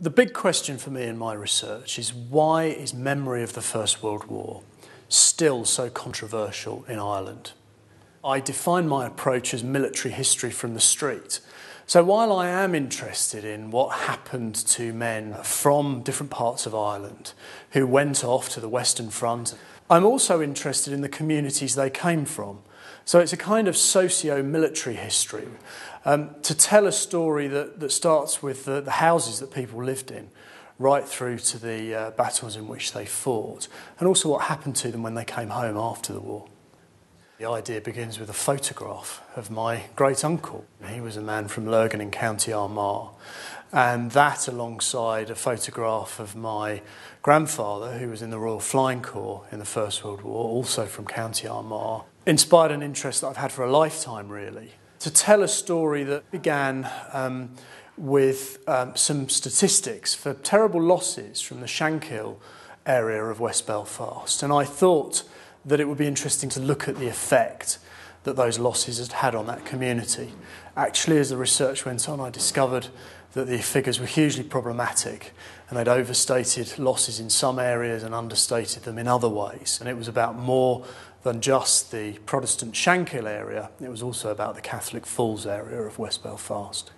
The big question for me in my research is, why is memory of the First World War still so controversial in Ireland? I define my approach as military history from the street. So while I am interested in what happened to men from different parts of Ireland who went off to the Western Front, I'm also interested in the communities they came from. So it's a kind of socio-military history to tell a story that starts with the houses that people lived in, right through to the battles in which they fought, and also what happened to them when they came home after the war. The idea begins with a photograph of my great-uncle. He was a man from Lurgan in County Armagh, and that, alongside a photograph of my grandfather, who was in the Royal Flying Corps in the First World War, also from County Armagh, inspired an interest that I've had for a lifetime, really, to tell a story that began with some statistics for terrible losses from the Shankill area of West Belfast. And I thought that it would be interesting to look at the effect that those losses had had on that community. Actually, as the research went on, I discovered that the figures were hugely problematic, and they'd overstated losses in some areas and understated them in other ways. And it was about more than just the Protestant Shankill area. It was also about the Catholic Falls area of West Belfast.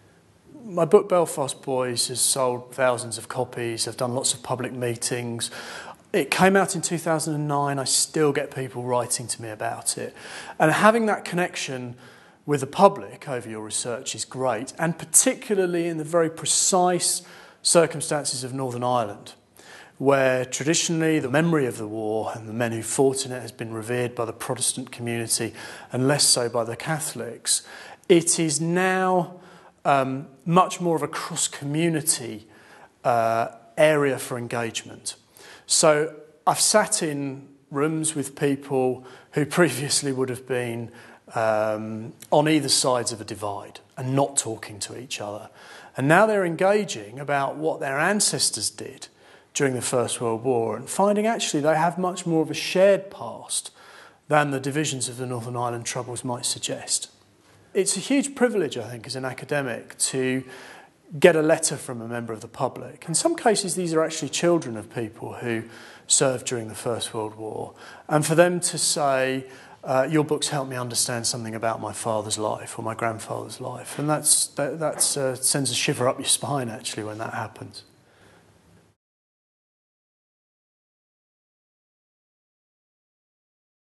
My book, Belfast Boys, has sold thousands of copies. I've done lots of public meetings. It came out in 2009. I still get people writing to me about it. And having that connection with the public over your research is great, and particularly in the very precise circumstances of Northern Ireland, where traditionally the memory of the war and the men who fought in it has been revered by the Protestant community and less so by the Catholics. It is now much more of a cross-community area for engagement. So I've sat in rooms with people who previously would have been on either sides of a divide and not talking to each other. And now they're engaging about what their ancestors did during the First World War and finding actually they have much more of a shared past than the divisions of the Northern Ireland Troubles might suggest. It's a huge privilege, I think, as an academic to get a letter from a member of the public. In some cases, these are actually children of people who served during the First World War, and for them to say, your books helped me understand something about my father's life or my grandfather's life. And that sends a shiver up your spine, actually, when that happens.